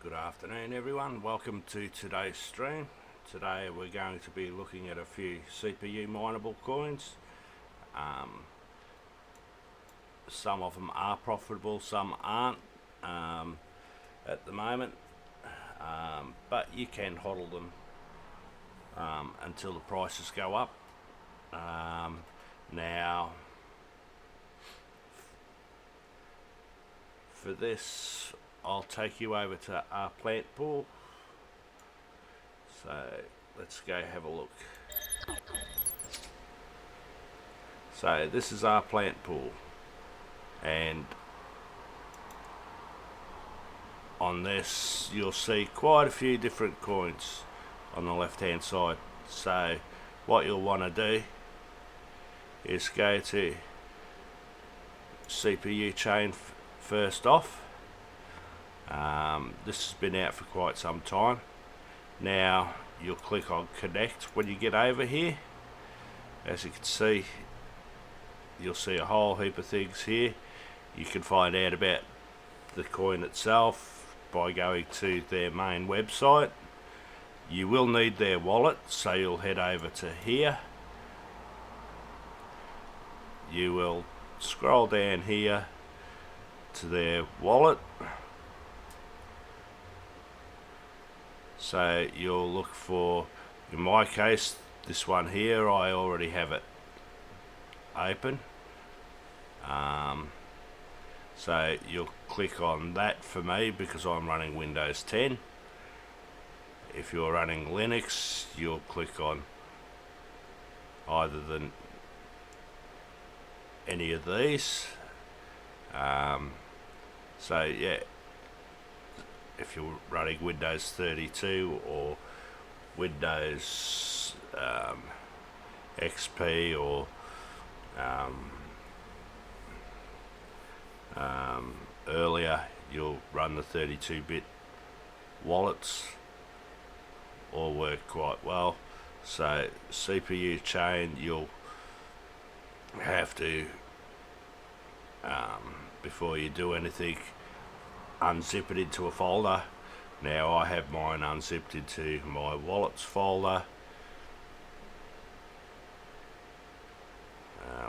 Good afternoon everyone, welcome to today's stream. Today we're going to be looking at a few CPU mineable coins. Some of them are profitable, some aren't at the moment, but you can hodl them until the prices go up. Now for this I'll take you over to Rplant Pool. So let's go have a look. So this is Rplant Pool, and on this you'll see quite a few different coins on the left hand side. So what you'll want to do is go to CPUchain first off. This has been out for quite some time. Now you'll click on connect when you get over here. As you can see, you'll see a whole heap of things here. You can find out about the coin itself by going to their main website. You will need their wallet, so you'll head over to here. You will scroll down here to their wallet. So you'll look for, in my case, this one here, I already have it open. So you'll click on that for me because I'm running Windows 10. If you're running Linux, you'll click on either than any of these. So yeah, if you're running Windows 32 or Windows XP or earlier, you'll run the 32-bit wallets, all work quite well. So CPUchain, you'll have to before you do anything, unzip it into a folder. Now I have mine unzipped into my wallets folder.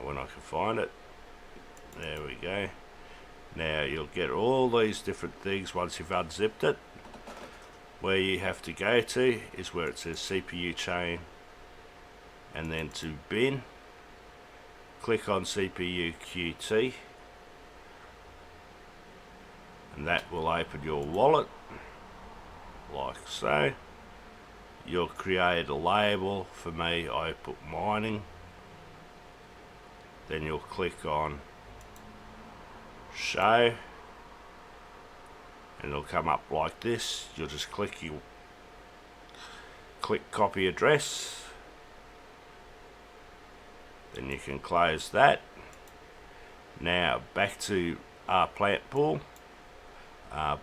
When I can find it, there we go. Now you'll get all these different things once you've unzipped it. Where you have to go to is where it says CPUchain, and then to bin, click on CPUQT, and that will open your wallet like so. You'll create a label. For me, I put mining. Then you'll click on show, and it'll come up like this. You'll just click copy address, then you can close that. Now back to Rplant Pool.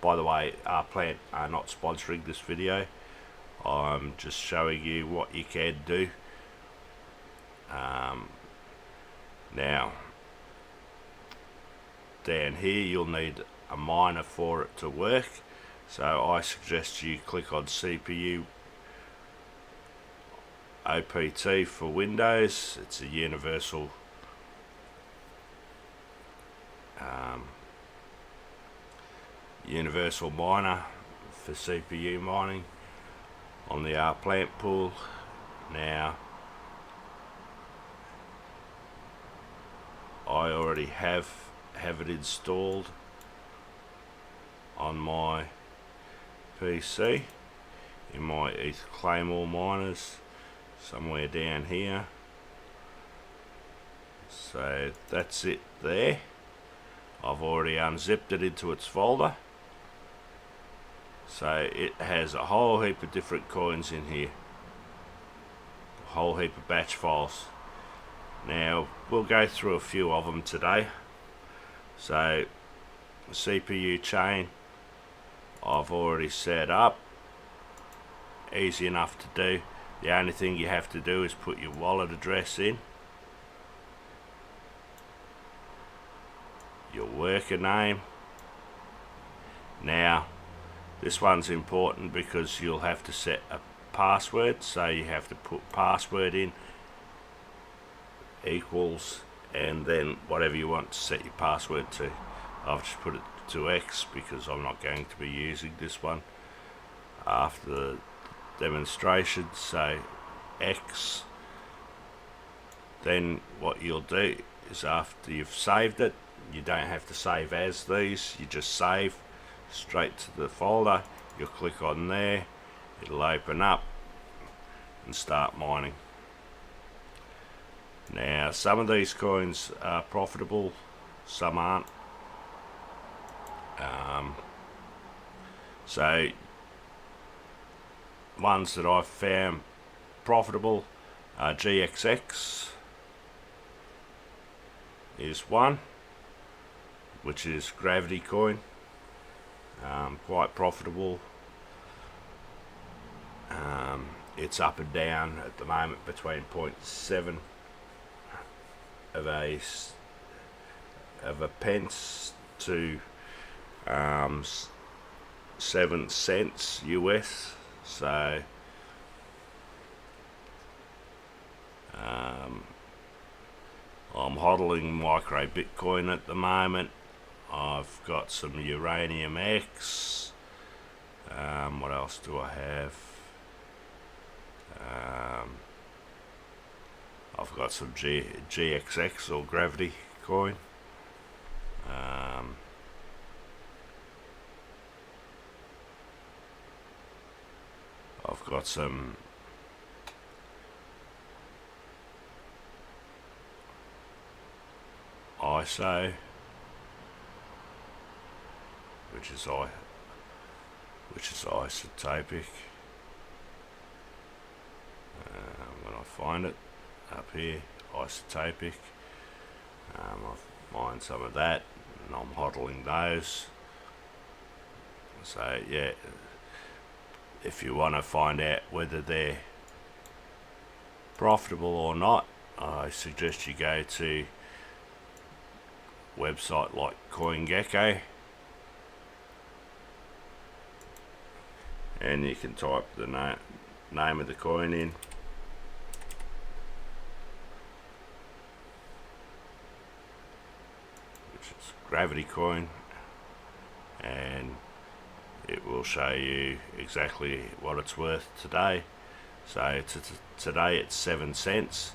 By the way, Rplant are not sponsoring this video. I'm just showing you what you can do. Now down here you'll need a miner for it to work, so I suggest you click on CPU OPT for Windows. It's a universal universal miner for CPU mining on the Rplant Pool. Now I already have it installed on my PC in my Claymore miners somewhere down here. So that's it there. I've already unzipped it into its folder. So it has a whole heap of different coins in here, a whole heap of batch files. Now we'll go through a few of them today. So CPUchain I've already set up, easy enough to do. The only thing you have to do is put your wallet address in, your worker name. Now This one's important because you'll have to set a password, so you have to put password in equals and then whatever you want to set your password to. I've just put it to X because I'm not going to be using this one after the demonstration, so X. Then what you'll do is after you've saved it, you don't have to save as these, you just save straight to the folder. You'll click on there, it'll open up and start mining. Now some of these coins are profitable, some aren't. So ones that I've found profitable are GXX is one, which is gravity coin, quite profitable. It's up and down at the moment between 0.7 of a pence to 7 cents US. So I'm hodling MicroBitcoin at the moment. I've got some Uranium-X. What else do I have? I've got some GXX or gravity coin. I've got some ISO, which is IsotopeC. When I find it up here, IsotopeC. I've mined some of that, and I'm hodling those. So yeah, if you want to find out whether they're profitable or not, I suggest you go to a website like CoinGecko, and you can type the name of the coin in, which is gravity coin, and it will show you exactly what it's worth today. So today it's 7 cents.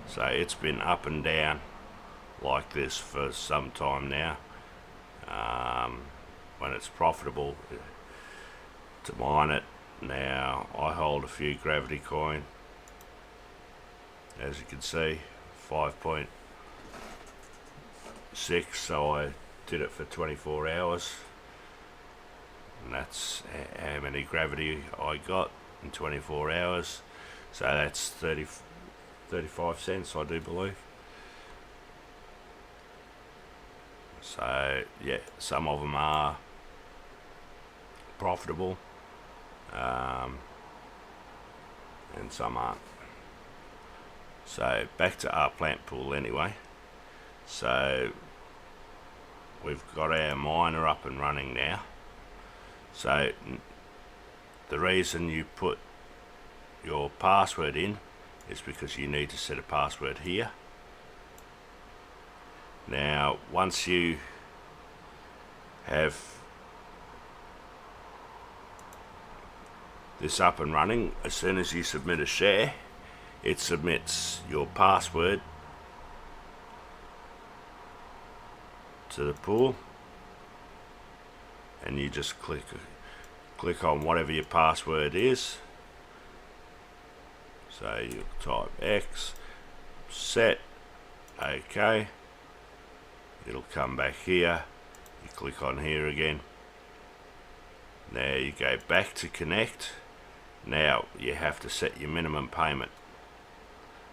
So it's been up and down like this for some time now. When it's profitable to mine it. Now I hold a few gravity coin, as you can see, 5.6, so I did it for 24 hours, and that's how many gravity I got in 24 hours. So that's 35 cents, I do believe. So yeah, some of them are profitable, and some aren't. So back to Rplant Pool anyway. So we've got our miner up and running now. So the reason you put your password in is because you need to set a password here. Now once you have this up and running, as soon as you submit a share, it submits your password to the pool, and you just click on whatever your password is. So you type X, set, OK, it'll come back here, you click on here again. Now you go back to connect. Now you have to set your minimum payment.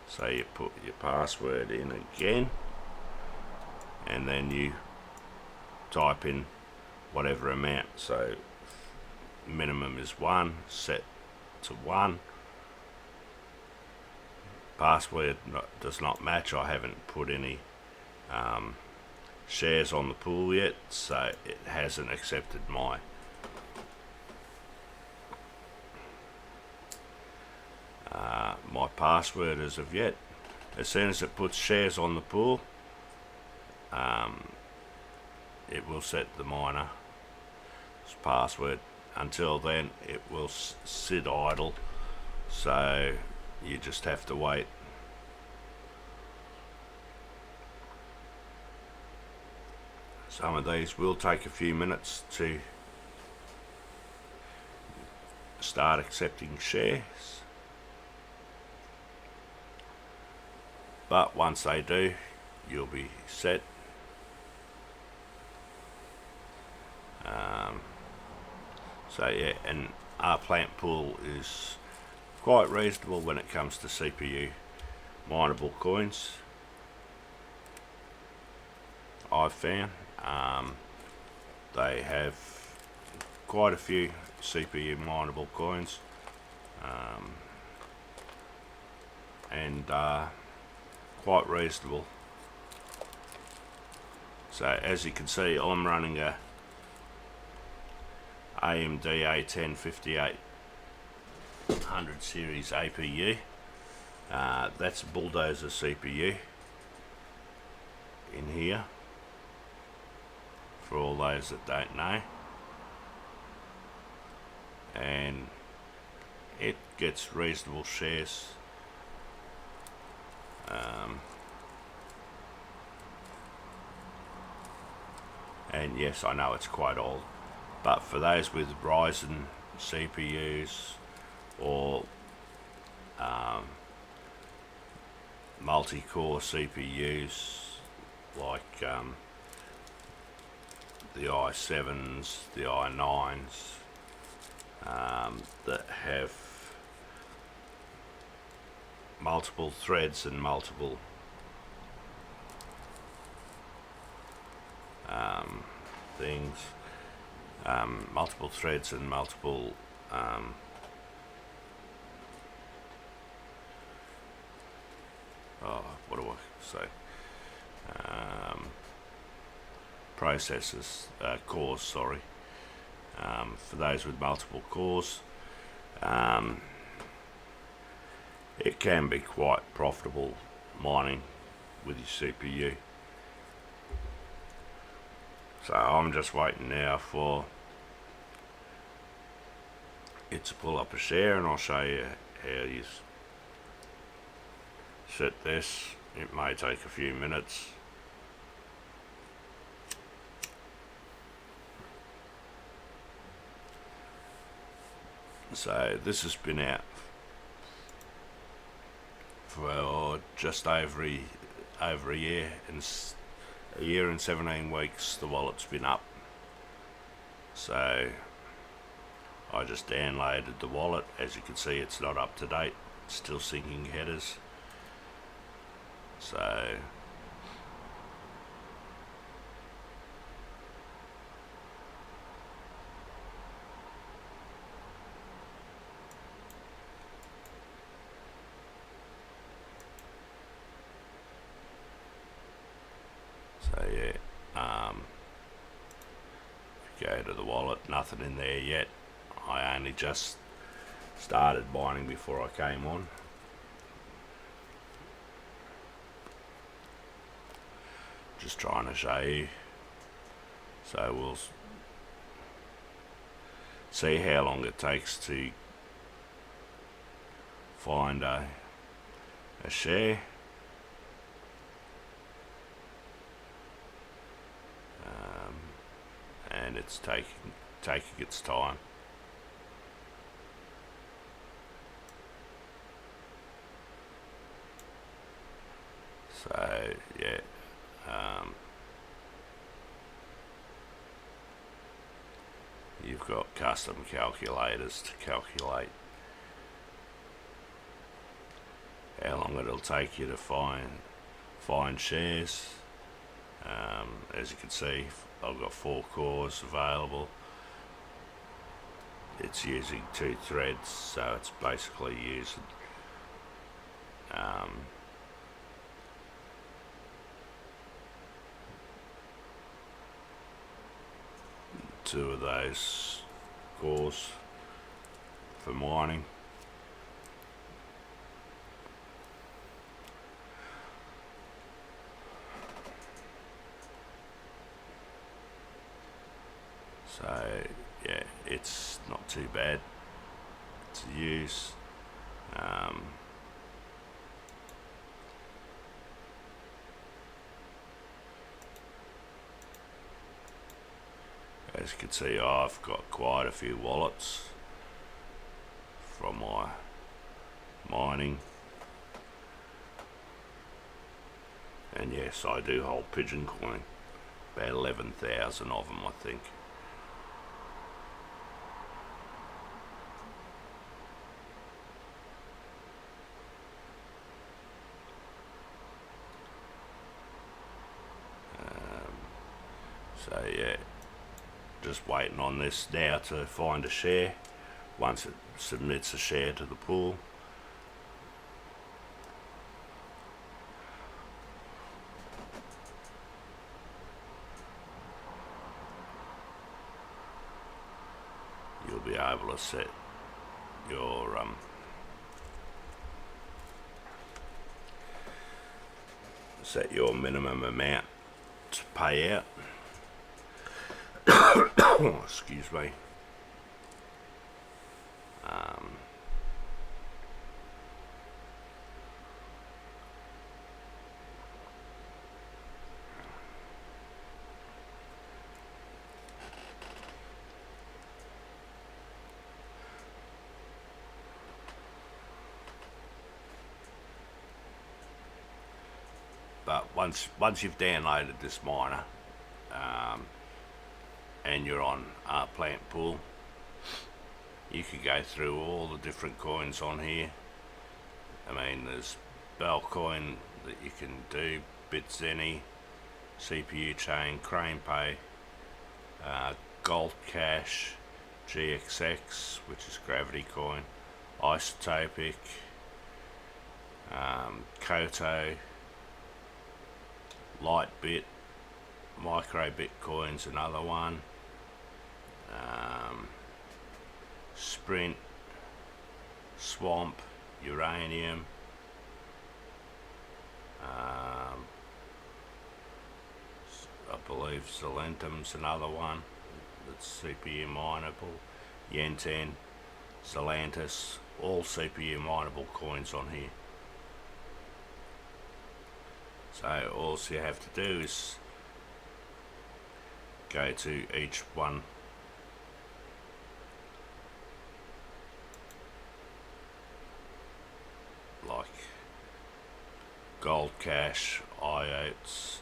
So you put your password in again, and then you type in whatever amount. So minimum is 1, set to 1. Password does not match. I haven't put any shares on the pool yet, so it hasn't accepted my my password as of yet. As soon as it puts shares on the pool, it will set the miner's password. Until then, it will sit idle, so you just have to wait. Some of these will take a few minutes to start accepting shares, but once they do, you'll be set. So yeah, and Rplant Pool is quite reasonable when it comes to CPU mineable coins, I've found. They have quite a few CPU mineable coins, and quite reasonable. So as you can see, I'm running a AMD A10 5800 series APU. That's a bulldozer CPU in here, for all those that don't know, and it gets reasonable shares. And yes, I know it's quite old, but for those with Ryzen CPUs or multi-core CPUs like the i7s, the i9s, that have multiple threads and multiple things, multiple threads and multiple what do I say? Processors, cores, sorry. For those with multiple cores, it can be quite profitable mining with your CPU. So I'm just waiting now for it to pull up a share, and I'll show you how you set this. It may take a few minutes. So this has been out for just over a year, and a year and 17 weeks the wallet's been up. So I just downloaded the wallet. As you can see, it's not up to date, it's still syncing headers. So yeah, if you go to the wallet, nothing in there yet. I only just started mining before I came on. Just trying to show you. So we'll see how long it takes to find a share. And it's taking its time. So yeah, you've got custom calculators to calculate how long it'll take you to find shares. As you can see, I've got 4 cores available. It's using 2 threads, so it's basically using 2 of those cores for mining. So yeah, it's not too bad to use. As you can see, I've got quite a few wallets from my mining, and yes, I do hold Pigeon Coin, about 11,000 of them, I think. So yeah, just waiting on this now to find a share. Once it submits a share to the pool, you'll be able to set your minimum amount to pay out. Excuse me. But once you've downloaded this miner, and you're on Rplant Pool, you can go through all the different coins on here. I mean, there's Bellcoin that you can do, Bitzeny, CPUchain, Cranepay, GoldCash, GXX, which is Gravity Coin, IsotopeC, Koto, LightBit, MicroBitcoin's another one, Sprint, Swamp, Uranium, I believe Zelantum's another one that's CPU mineable, Yenten, Zelantus, all CPU mineable coins on here. So all you have to do is go to each one, like GoldCash, IOTS,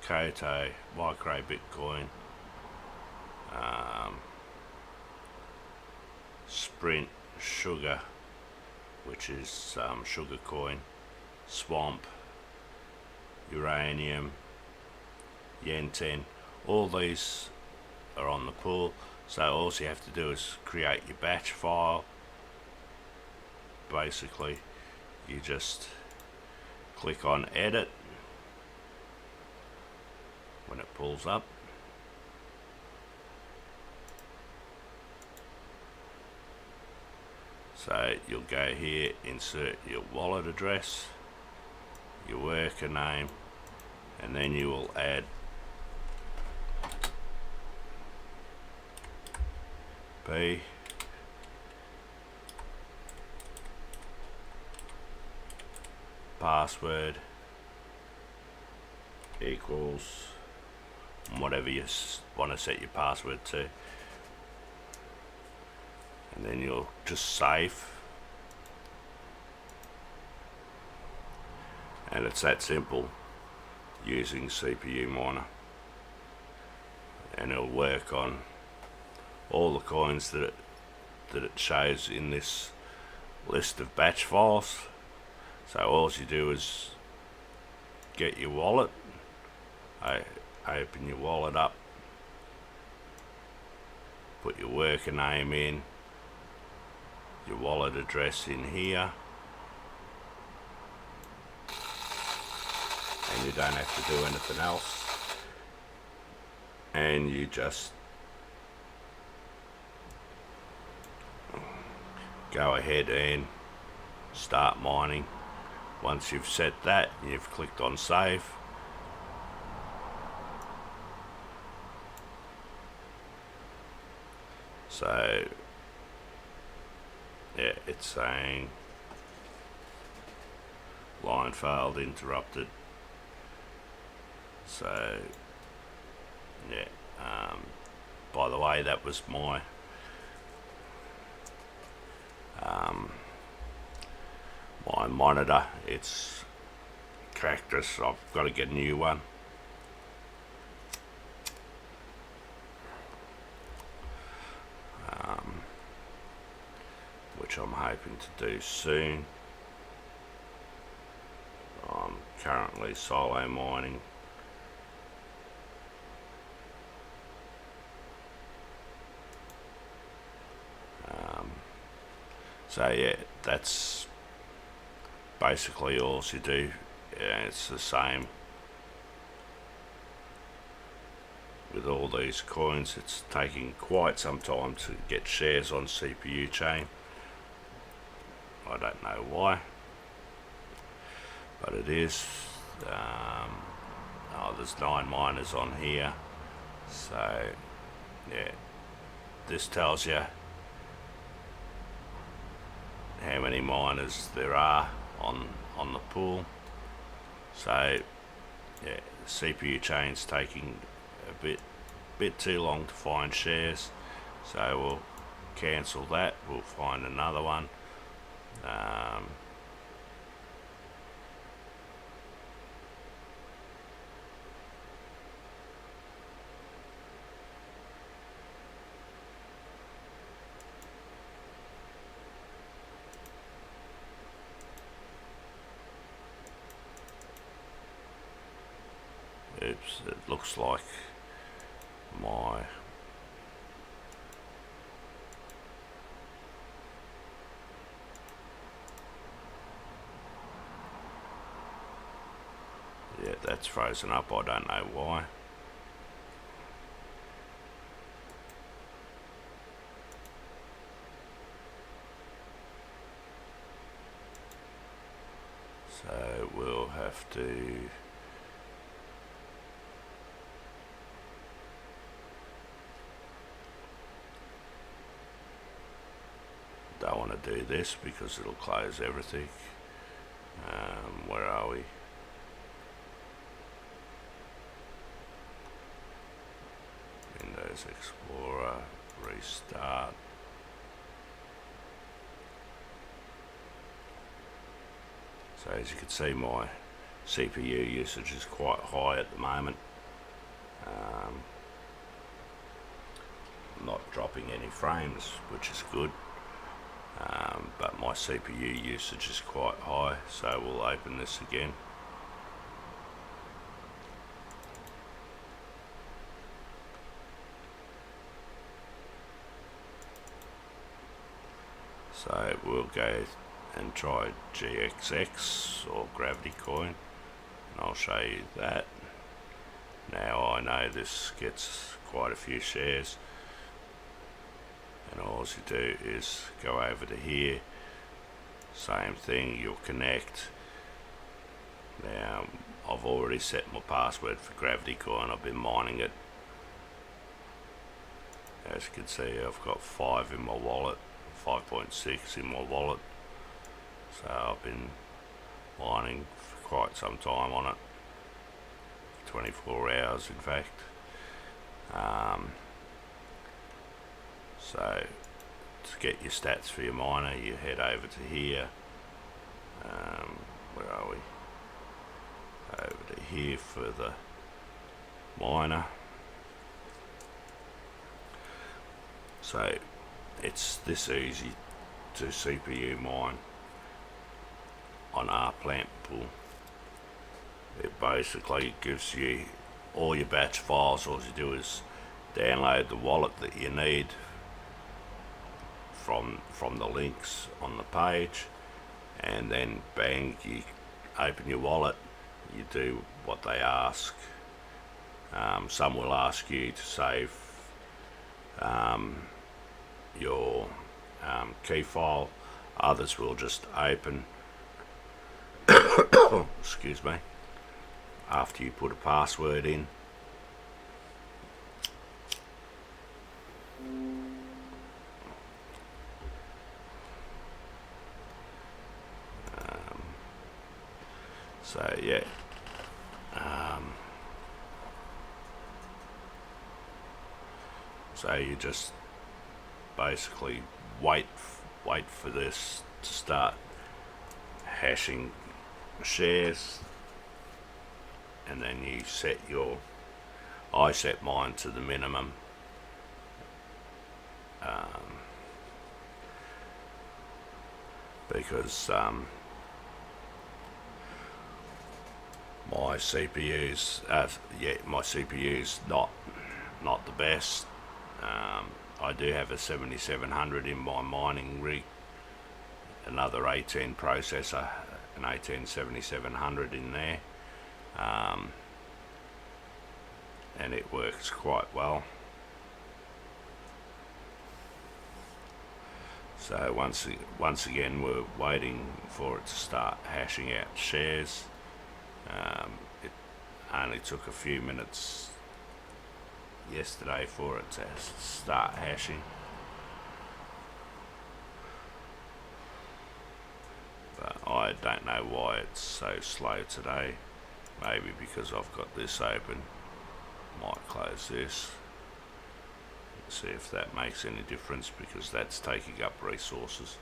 Koto, MicroBitcoin, Sprint, Sugar, which is Sugar Coin, Swamp, Uranium, Yenten. All these are on the pool, so all you have to do is create your batch file. Basically, you just click on edit when it pulls up. So you'll go here, insert your wallet address, your worker name, and then you will add P, password equals whatever you want to set your password to, and then you'll just save, and it's that simple using CPU Miner, and it'll work on all the coins that it shows in this list of batch files. So all you do is get your wallet, open your wallet up, put your worker name in, your wallet address in here, and you don't have to do anything else, and you just go ahead and start mining. Once you've set that, you've clicked on save. So yeah, it's saying line failed, interrupted. So yeah, by the way, that was my my monitor. It's cracked us. I've got to get a new one. Which I'm hoping to do soon. I'm currently solo mining. So yeah, that's basically all you do. Yeah, it's the same with all these coins. It's taking quite some time to get shares on CPUchain. I don't know why, but it is. Oh, there's 9 miners on here, so yeah, this tells you how many miners there are on the pool. So yeah, CPUchain's taking a bit too long to find shares, so we'll cancel that. We'll find another one. Oops, it looks like my yeah, that's frozen up. I don't know why. So we'll have to don't want to do this because it'll close everything. Where are we? Windows Explorer, restart. So as you can see, my CPU usage is quite high at the moment. I'm not dropping any frames, which is good. But my CPU usage is quite high, so we'll open this again. So we'll go and try GXX or Gravity Coin, and I'll show you that. Now I know this gets quite a few shares, and all you do is go over to here, same thing, you'll connect. Now I've already set my password for Gravity Coin. I've been mining it. As you can see, I've got 5 in my wallet, 5.6 in my wallet. So I've been mining for quite some time on it, 24 hours in fact. So to get your stats for your miner, you head over to here. Where are we? Over to here for the miner. So it's this easy to CPU mine on Rplant Pool. It basically gives you all your batch files. All you do is download the wallet that you need from the links on the page, and then bang, you open your wallet, you do what they ask. Some will ask you to save your key file. Others will just open excuse me, after you put a password in. So yeah, so you just basically wait for this to start hashing shares, and then you set your, I set mine to the minimum, because my CPU's my CPU's not the best. I do have a 7700 in my mining rig, another A10 processor, an A10 7700 in there, and it works quite well. So once again, we're waiting for it to start hashing out shares. It only took a few minutes yesterday for it to start hashing, but I don't know why it's so slow today. Maybe because I've got this open. Might close this, see if that makes any difference, because that's taking up resources.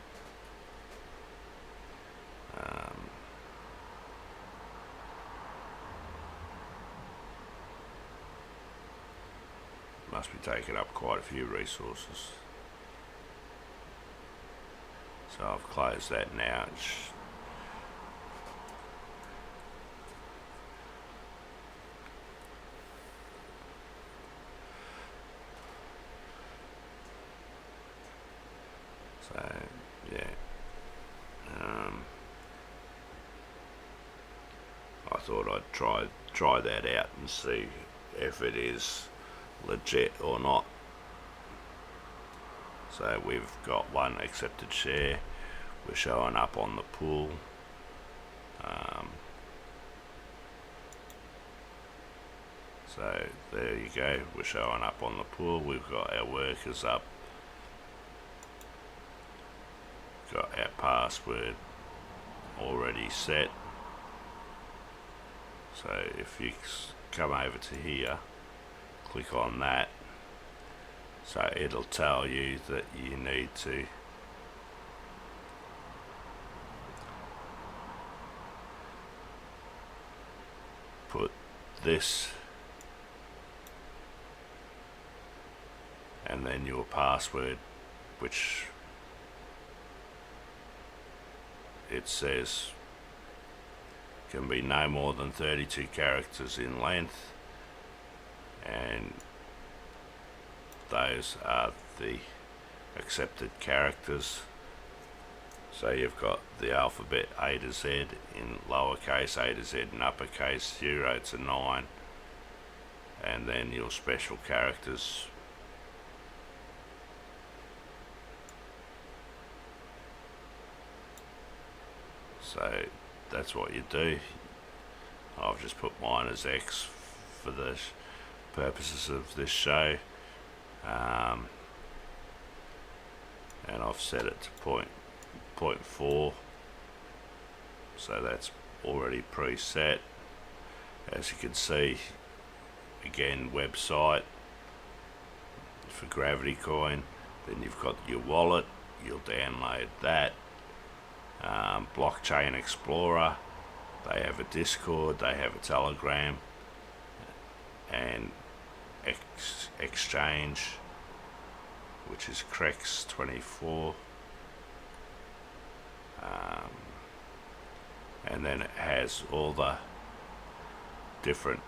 Must be taking up quite a few resources. So I've closed that now. So yeah, I thought I'd try that out and see if it is legit or not. So we've got one accepted share. We're showing up on the pool. So there you go, we're showing up on the pool. We've got our workers up, got our password already set. So if you come over to here, click on that, so it'll tell you that you need to put this and then your password, which it says can be no more than 32 characters in length, and those are the accepted characters. So you've got the alphabet A to Z in lowercase, A to Z in uppercase, 0 to 9, and then your special characters. So that's what you do. I've just put mine as X for the purposes of this show, and I've set it to 0.4, so that's already preset. As you can see, again, website for Gravity Coin. Then you've got your wallet, you'll download that. Blockchain Explorer, they have a Discord, they have a Telegram, and Exchange, which is Crex24, and then it has all the different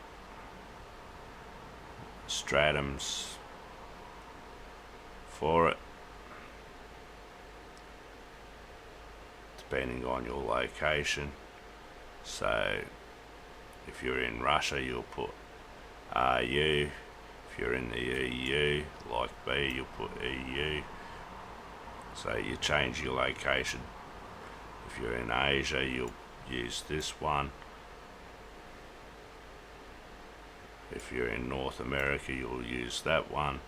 stratums for it, depending on your location. So if you're in Russia, you'll put RU. If you're in the EU, like B, you'll put EU. So you change your location If you're in Asia, you'll use this one. If you're in North America, you'll use that one.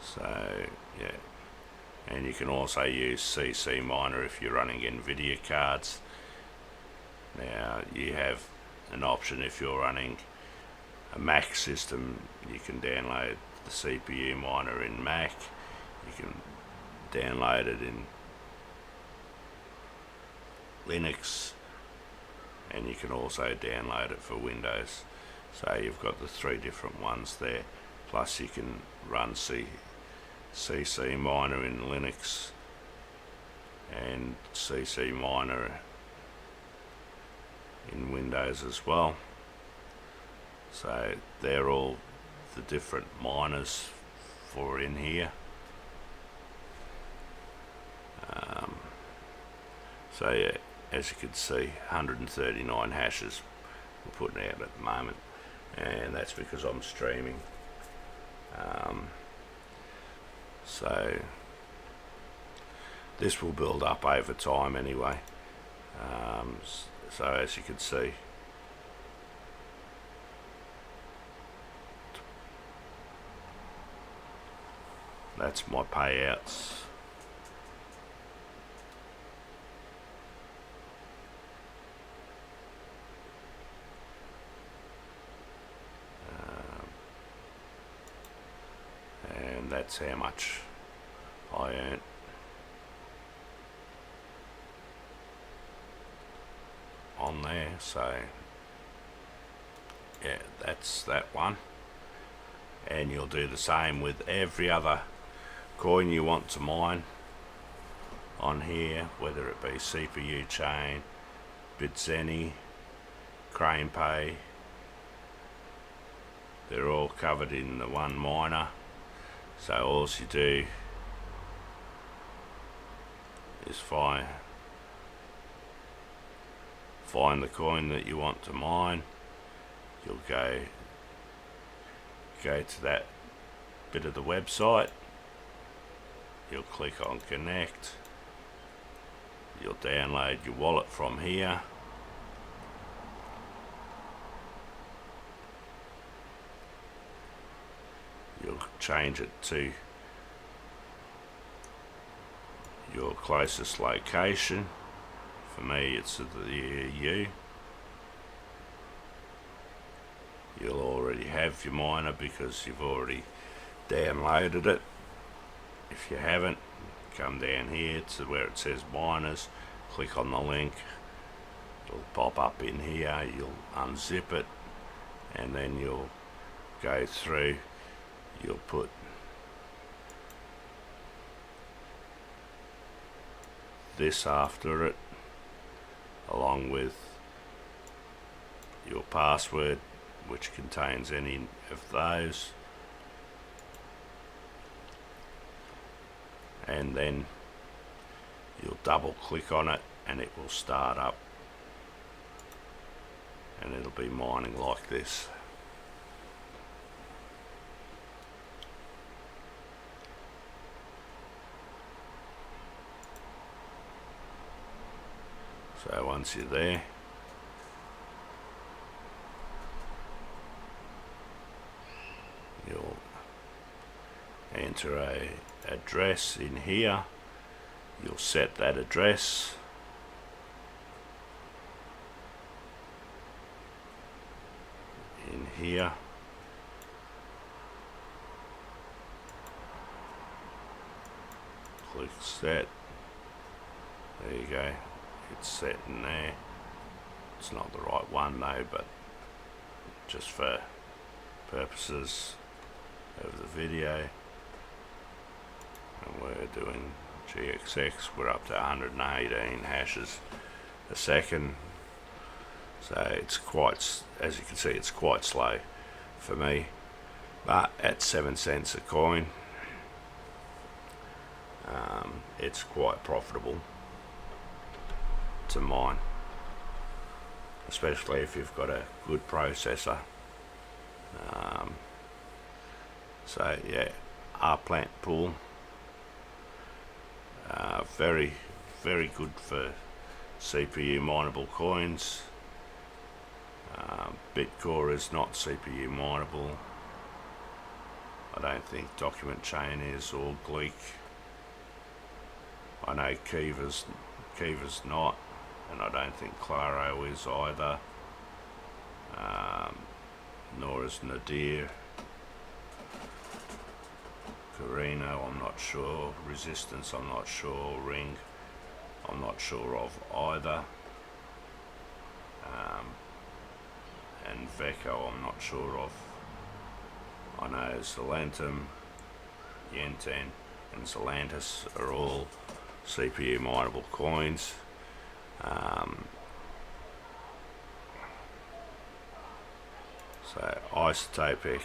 So yeah, and you can also use CC Miner if you're running NVIDIA cards. Now you have an option if you're running a Mac system, you can download the CPU miner in Mac, you can download it in Linux, and you can also download it for Windows. So you've got the 3 different ones there, plus you can run CC Miner in Linux and CC Miner in Windows as well. So they're all the different miners for in here. So yeah, as you can see, 139 hashes we're putting out at the moment, and that's because I'm streaming. So this will build up over time anyway. So as you can see, that's my payouts. And that's how much I earned. On there, so yeah, that's that one. And you'll do the same with every other coin you want to mine on here, whether it be CPUchain, Bitzeny, Cranepay. They're all covered in the one miner. So all you do is find the coin that you want to mine. You'll go to that bit of the website, you'll click on connect, you'll download your wallet from here, you'll change it to your closest location. For me, it's at the EU. You'll already have your miner because you've already downloaded it. If you haven't, come down here to where it says miners, click on the link, it'll pop up in here, you'll unzip it, and then you'll go through, you'll put this after it, along with your password, which contains any of those, and then you'll double click on it and it will start up, and it'll be mining like this. So once you're there, you'll enter a address in here, you'll set that address, in here, click set, there you go, it's set in there. It's not the right one though, but just for purposes of the video, and we're doing GXX, we're up to 118 hashes a second, so it's quite, as you can see, it's quite slow for me, but at 7 cents a coin, it's quite profitable to mine, especially if you've got a good processor. So yeah, Rplant Pool. Very, very good for CPU mineable coins. Bitcore is not CPU mineable. I don't think Document Chain is, or Gleek. I know Kiva's not, and I don't think Claro is either. Nor is Nadir. Quereno, I'm not sure. Resistance, I'm not sure. Ring, I'm not sure of either. And Veco, I'm not sure of. I know Zelantum, Yenten, and Zelantus are all CPU mineable coins. So IsotopeC,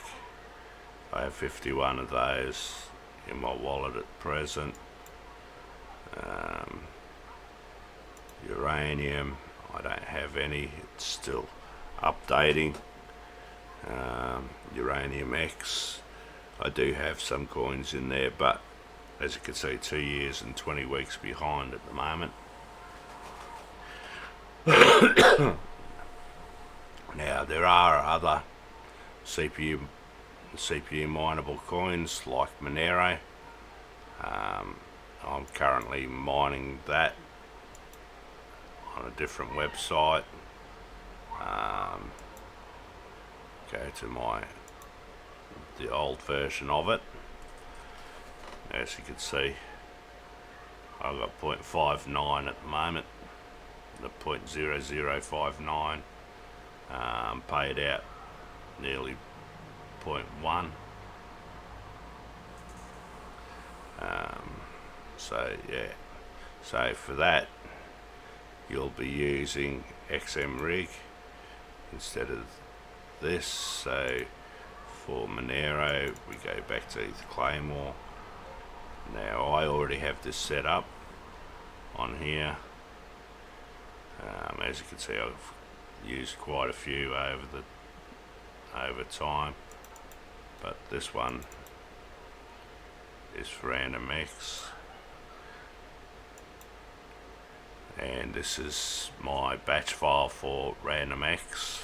I have 51 of those in my wallet at present. Uranium, I don't have any, it's still updating. Uranium-X, I do have some coins in there, but as you can see, 2 years and 20 weeks behind at the moment. Now there are other CPU mineable coins like Monero. I'm currently mining that on a different website. Go to the old version of it. As you can see, I've got 0.59 at the moment, the 0.0059, paid out nearly 0.1. So yeah, so for that you'll be using XMRig instead of this. So for Monero we go back to the Claymore. Now I already have this set up on here. As you can see, I've used quite a few over time, but this one is for Uranium-X, and this is my batch file for Uranium-X.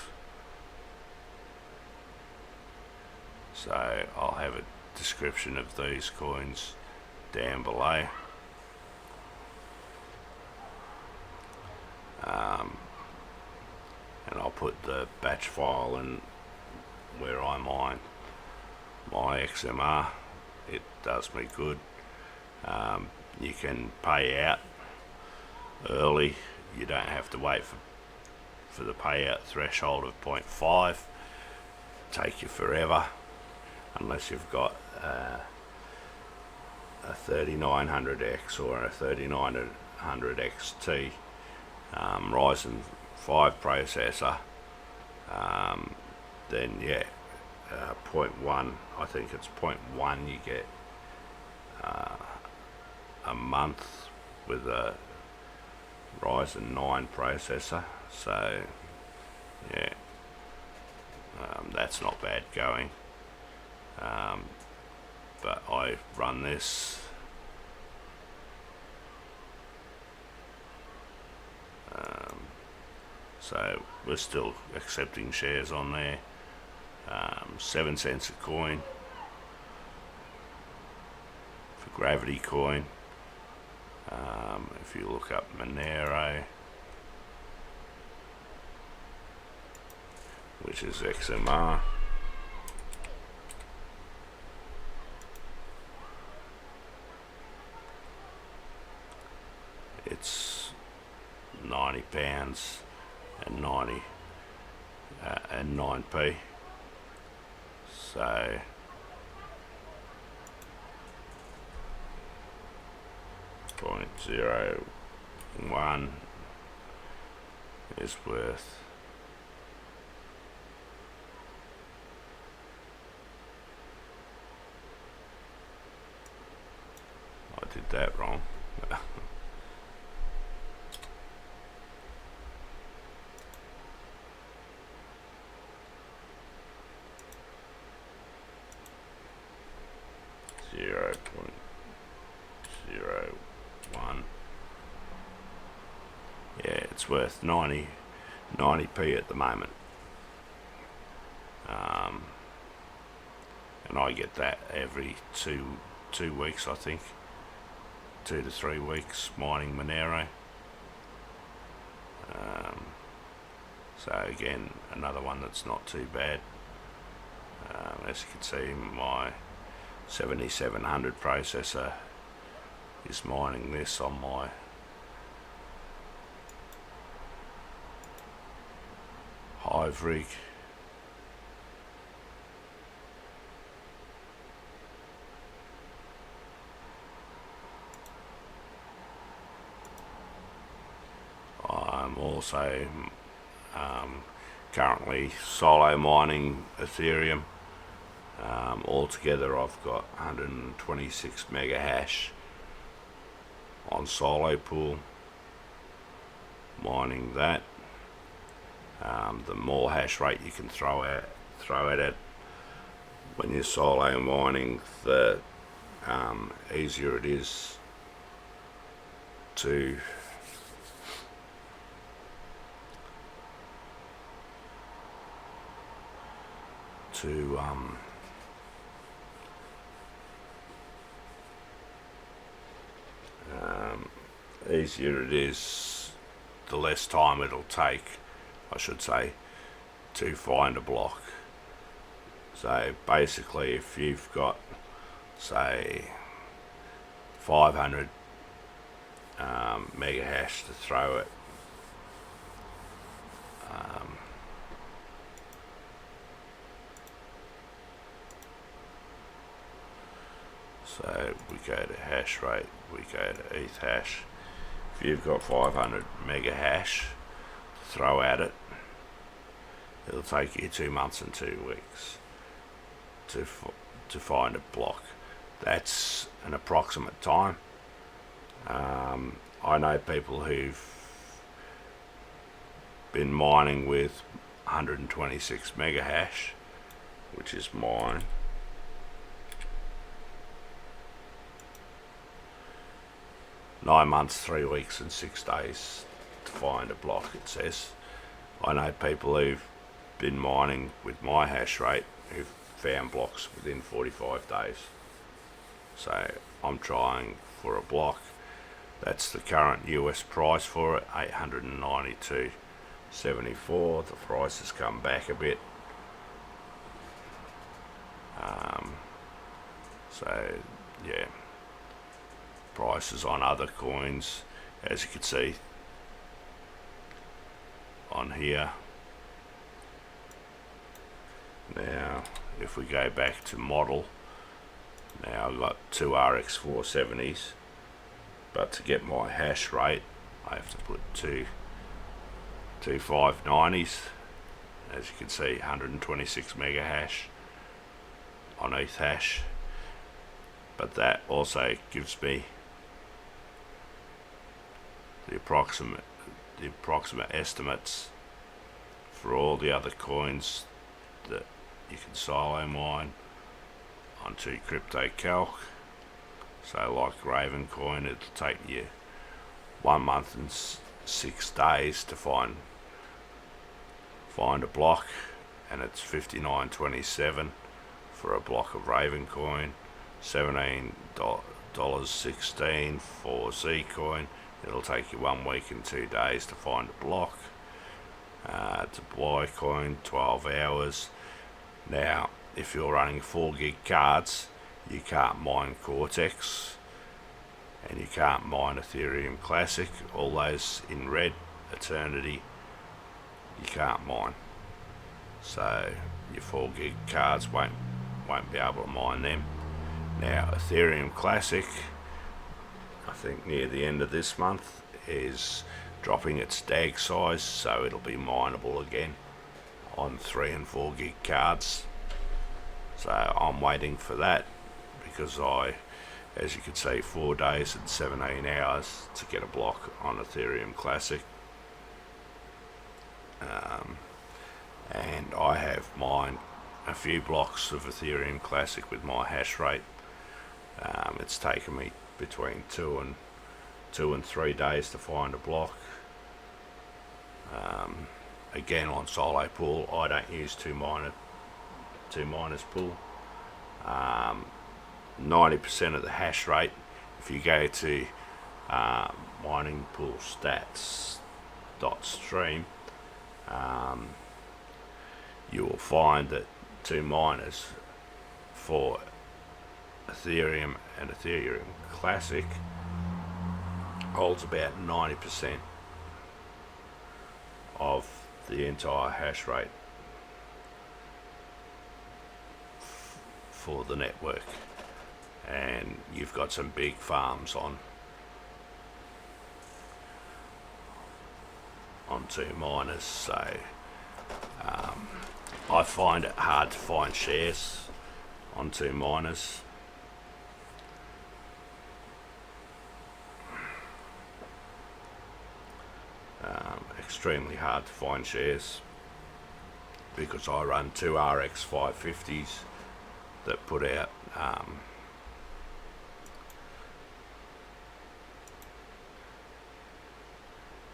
So I'll have a description of these coins down below. And I'll put the batch file in where I mine my XMR. It does me good. You can pay out early. You don't have to wait for the payout threshold of 0.5. Take you forever unless you've got a 3900X or a 3900 XT Ryzen 5 processor. Then yeah, 0.1, I think it's 0.1 you get a month with a Ryzen 9 processor. So yeah, that's not bad going. But I run this so we're still accepting shares on there. 7 cents a coin for Gravity Coin. If you look up Monero, which is XMR, it's £90 and 9p. So .01 is worth I did that wrong. 0.01 it's worth 90p at the moment. And I get that every two weeks, I think, 2 to 3 weeks, mining Monero. So again, another one that's not too bad. As you can see, my 7700 processor is mining this on my Hive rig. I'm also currently solo mining Ethereum. Altogether I've got 126 mega hash on solo pool, mining that. The more hash rate you can throw at it when you're solo mining, the easier it is to easier it is, the less time it'll take, I should say, to find a block. So basically, if you've got, say, 500 mega hash to throw it, so we go to hash rate, we go to ETH hash. If you've got 500 mega hash to throw at it, it'll take you 2 months and 2 weeks to find a block. That's an approximate time. I know people who've been mining with 126 mega hash, which is mine. "9 months, 3 weeks and 6 days to find a block," it says. I know people who've been mining with my hash rate who've found blocks within 45 days. So I'm trying for a block. That's the current US price for it, 892.74. The price has come back a bit. So yeah, prices on other coins, as you can see on here. Now if we go back to model, now I've got 2 RX 470s, but to get my hash rate I have to put two 590s. As you can see, 126 mega hash on ETH hash, but that also gives me the approximate estimates for all the other coins that you can solo mine onto CryptoCalc. So like Ravencoin, it'll take you 1 month and 6 days to find a block, and it's $59.27 for a block of Ravencoin, $17.16 for Zcoin. It'll take you 1 week and 2 days to find a block. To Bellcoin, 12 hours. Now if you're running 4 gig cards, you can't mine Cortex and you can't mine Ethereum Classic. All those in red, Eternity, you can't mine. So your 4 gig cards won't be able to mine them. Now Ethereum Classic, I think near the end of this month, is dropping its DAG size, so it'll be mineable again on 3 and 4 gig cards. So I'm waiting for that, because as you can see, 4 days and 17 hours to get a block on Ethereum Classic. And I have mined a few blocks of Ethereum Classic with my hash rate. It's taken me between 2 and 3 days to find a block. Again, on Solo Pool, I don't use two miners pool. 90% of the hash rate, if you go to mining pool stats.stream, you will find that two miners for Ethereum and Ethereum Classic holds about 90% of the entire hash rate for the network, and you've got some big farms on two miners, so I find it hard to find shares on two miners. Extremely hard to find shares because I run two RX 550s that put out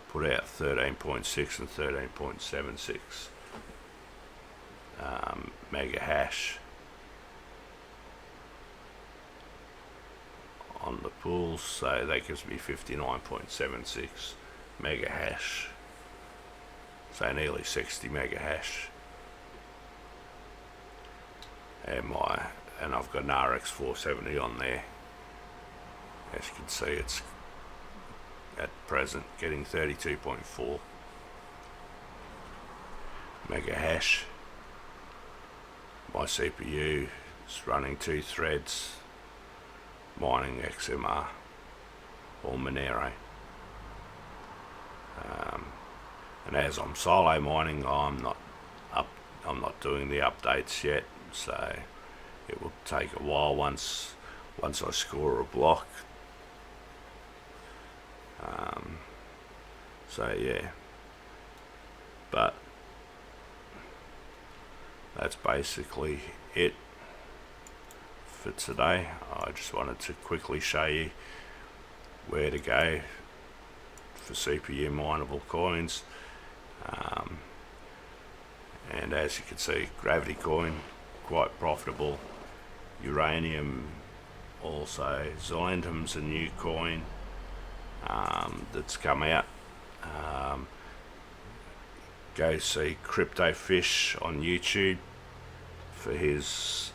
put out 13.6 and 13.76 mega hash on the pools, so that gives me 59.76 mega hash, so nearly 60 mega hash. And I've got an RX 470 on there. As you can see, it's at present getting 32.4 mega hash. My CPU is running 2 threads mining XMR or Monero. And as I'm solo mining, I'm not doing the updates yet, so it will take a while once I score a block. So yeah, but that's basically it for today. I just wanted to quickly show you where to go for CPU mineable coins, and as you can see, Gravity Coin quite profitable. Uranium also. Zelantum's a new coin that's come out. Go see CryptoFish on YouTube for his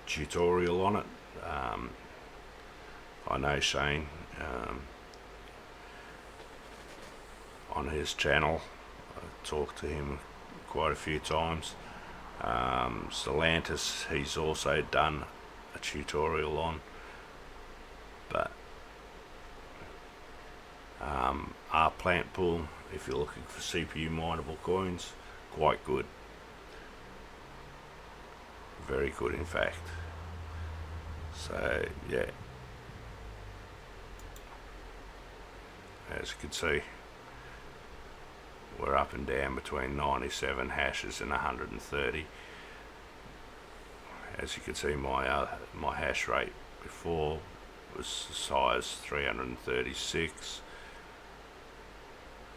tutorial on it. I know Shane on his channel. I talked to him quite a few times. Zelantus, he's also done a tutorial on, but Rplant Pool, if you're looking for CPU mineable coins, quite good, very good in fact. So yeah, as you can see, we're up and down between 97 hashes and 130. As you can see, my hash rate before was as high as 336,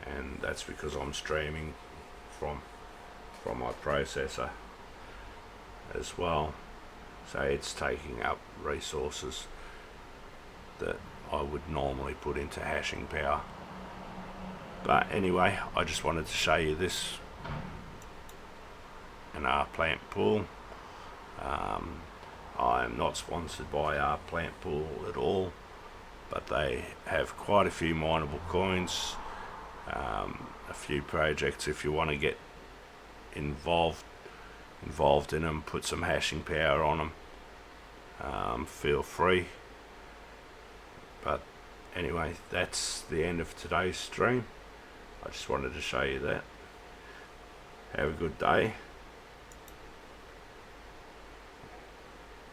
and that's because I'm streaming from my processor as well, so it's taking up resources that I would normally put into hashing power. But anyway, I just wanted to show you this, an Rplant Pool. I am not sponsored by Rplant Pool at all, but they have quite a few mineable coins, a few projects. If you want to get involved in them, put some hashing power on them, feel free. But anyway, that's the end of today's stream. I just wanted to show you that. Have a good day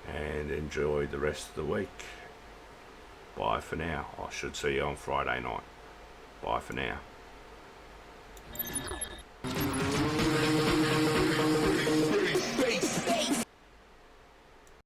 and enjoy the rest of the week. Bye for now. I should see you on Friday night. Bye for now.